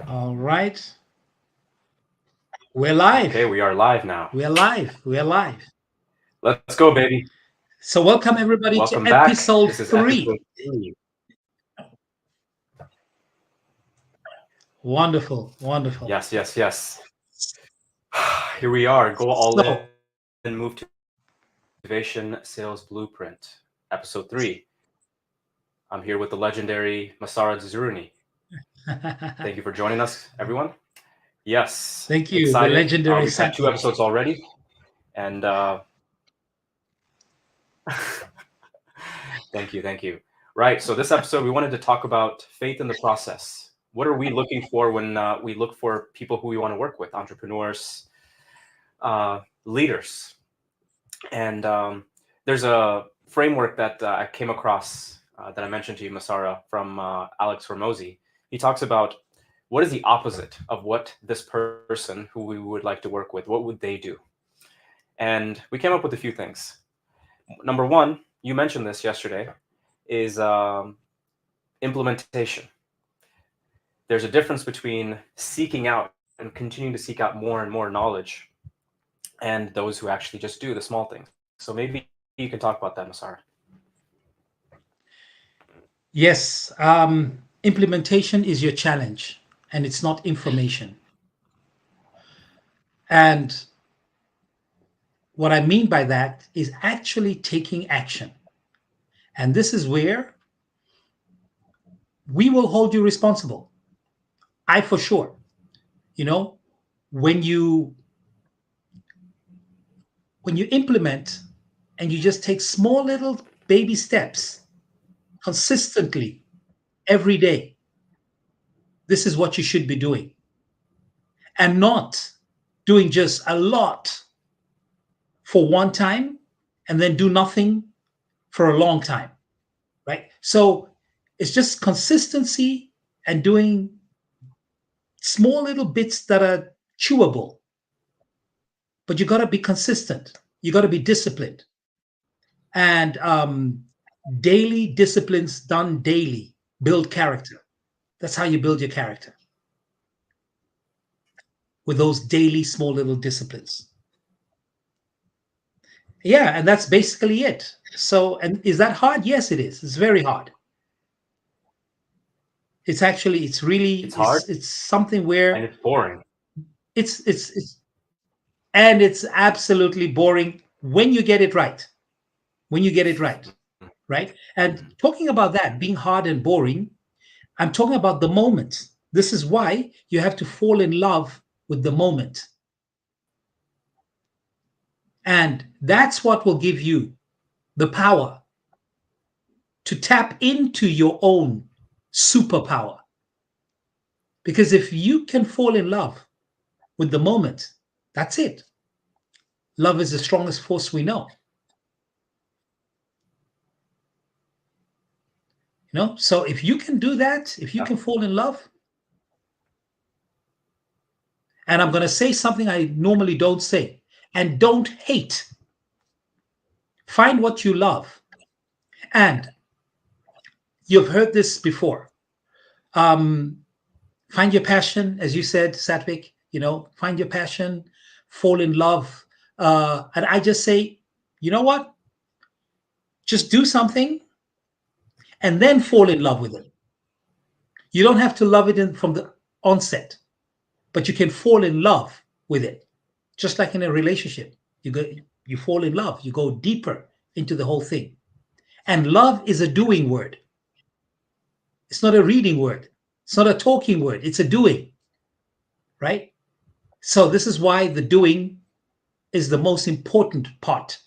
All right. We're live. Okay, we are live now. We're live. We're live. Let's go, baby. So, welcome everybody to Welcome back. episode This is three. episode 3. Wonderful. Wonderful. Yes, yes, yes. Here we are. Go all in, So, move to ovetivation sales blueprint, episode 3. I'm here with the legendary Masara Zuruni. Thank you for joining us, everyone. Yes, thank you, the excited. legendary We've had 2 Satwik. episodes already, and thank you, thank you. Right. So this episode, we wanted to talk about faith in the process. What are we looking for when we look for people who we want to work with, entrepreneurs, leaders? And there's a framework that I came across that I mentioned to you, Masara, from Alex Ramosi. He talks about what is the opposite of what this person who we would like to work with, what would they do? And we came up with a few things. Number one, you mentioned this yesterday, is implementation. There's a difference between seeking out and continuing to seek out more and more knowledge and those who actually just do the small things. So maybe you can talk about that, Masara. Yes, implementation is your challenge, and it's not information. And what I mean by that is actually taking action. And this is where we will hold you responsible. I for sure. You know, when you when you implement and you just take small little baby steps consistently every day, this is what you should be doing, and not doing just a lot for one time and then do nothing for a long time, right? So it's just consistency and doing small little bits that are chewable, but you got to be consistent. You got to be disciplined. And daily disciplines done daily build character. That's how you build your character, with those daily small little disciplines. Yeah, and that's basically it. So, and is that hard? Yes, it is. It's very hard. It's actually, it's really, It's hard it's something and where it's boring. it's and it's absolutely boring when you get it right. When you get it right, Mhm. right? And talking about that being hard and boring, I'm talking about the moment. This is why you have to fall in love with the moment. And that's what will give you the power to tap into your own superpower. Because if you can fall in love with the moment, that's it. Love is the strongest force we know. So if you can do that, if you Yeah. can fall in love, and I'm going to say something I normally don't say, and don't hate, find what you love. And you've heard this before. Um, find your passion, as you said, Satwik, find your passion, fall in love. And I just say, you know what? Just do something and then fall in love with it. You don't have to love it from the onset, but you can fall in love with it. Just like in a relationship, you fall in love, you go deeper into the whole thing. And love is a doing word. It's not a reading word. It's not a talking word. It's a doing, right? So this is why the doing is the most important part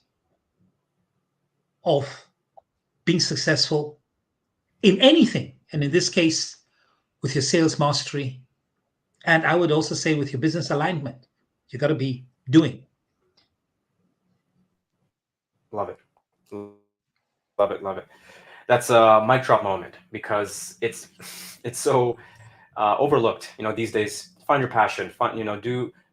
of being successful in anything. And in this case, with your sales mastery. And I would also say with your business alignment, you got to be doing. Love it. Love it. Love it. That's a mic drop moment because it's so overlooked. These days, find your passion.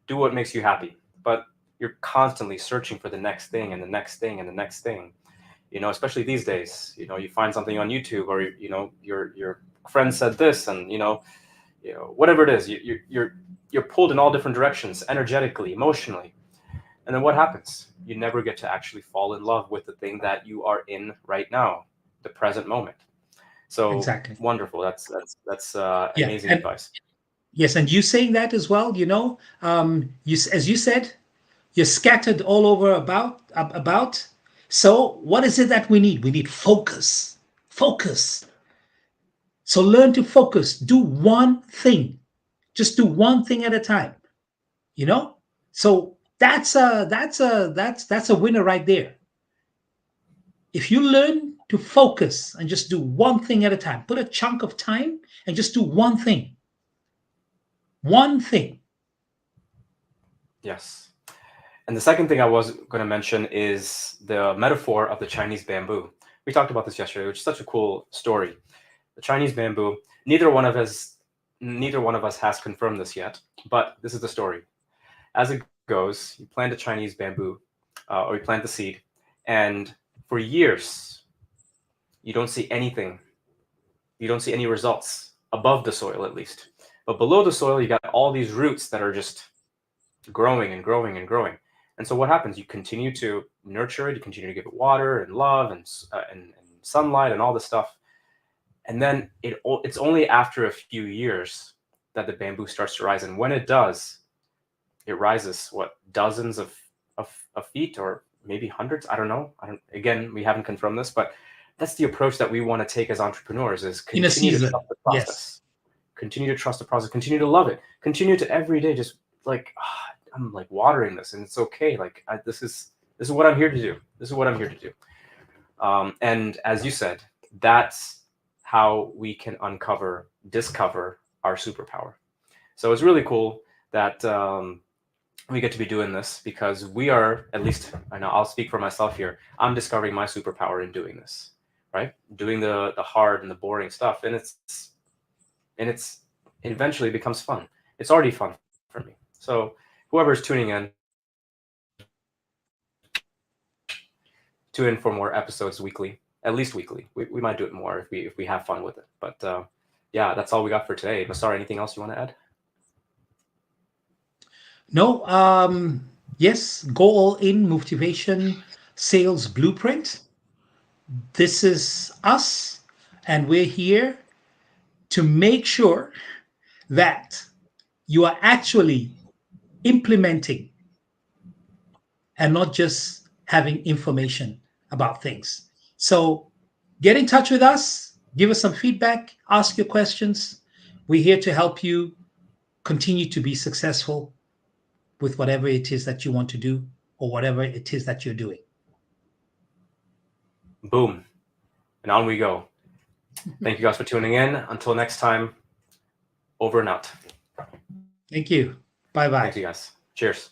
Do what makes you happy. But you're constantly searching for the next thing and the next thing and the next thing. Especially these days. You find something on YouTube or your friend said this, and whatever it is, you're pulled in all different directions, energetically, emotionally. And then what happens? You never get to actually fall in love with the thing that you are in right now, the present moment. So Exactly. wonderful. That's Yeah. amazing And advice. yes, and you saying that as well, as you said, you're scattered all over about. So what is it that we need? We need focus. Focus. So learn to focus. Do one thing. Just do one thing at a time. You know? So that's a winner right there. If you learn to focus and just do one thing at a time, put a chunk of time and just do one thing. One thing. Yes. And the second thing I was going to mention is the metaphor of the Chinese bamboo. We talked about this yesterday, which is such a cool story. The Chinese bamboo. Neither one of us has confirmed this yet, but this is the story. As it goes, you plant a Chinese bamboo, or you plant the seed, and for years you don't see anything. You don't see any results above the soil, at least. But below the soil, you got all these roots that are just growing and growing and growing. And so what happens? You continue to nurture it. You continue to give it water and love and sunlight and all this stuff. And then it's only after a few years that the bamboo starts to rise. And when it does, it rises what, dozens of feet, or maybe hundreds. I don't know. I don't. Again, we haven't confirmed this, but that's the approach that we want to take as entrepreneurs: is In a continue to season. trust the Yes. process, continue to trust the process, continue to love it, continue to every day just like I'm like watering this, and it's okay. Like this is what I'm here to do. This is what I'm here to do. And as you said, that's how we can discover our superpower. So it's really cool that we get to be doing this, because we are, at least I know I'll speak for myself here. I'm discovering my superpower in doing this, right? Doing the hard and the boring stuff, and it eventually becomes fun. It's already fun for me. So whoever's tuning in, tune in for more episodes weekly, at least weekly. We might do it more if we have fun with it. But yeah, that's all we got for today. Masara, anything else you want to add? No, yes, go all in motivation sales blueprint. This is us, and we're here to make sure that you are actually implementing and not just having information about things. So get in touch with us, give us some feedback, ask your questions. We're here to help you continue to be successful with whatever it is that you want to do or whatever it is that you're doing. Boom, and on we go. Thank you guys for tuning in. Until next time, over and out. Thank you. Bye Thanks, you bye. guys. Cheers.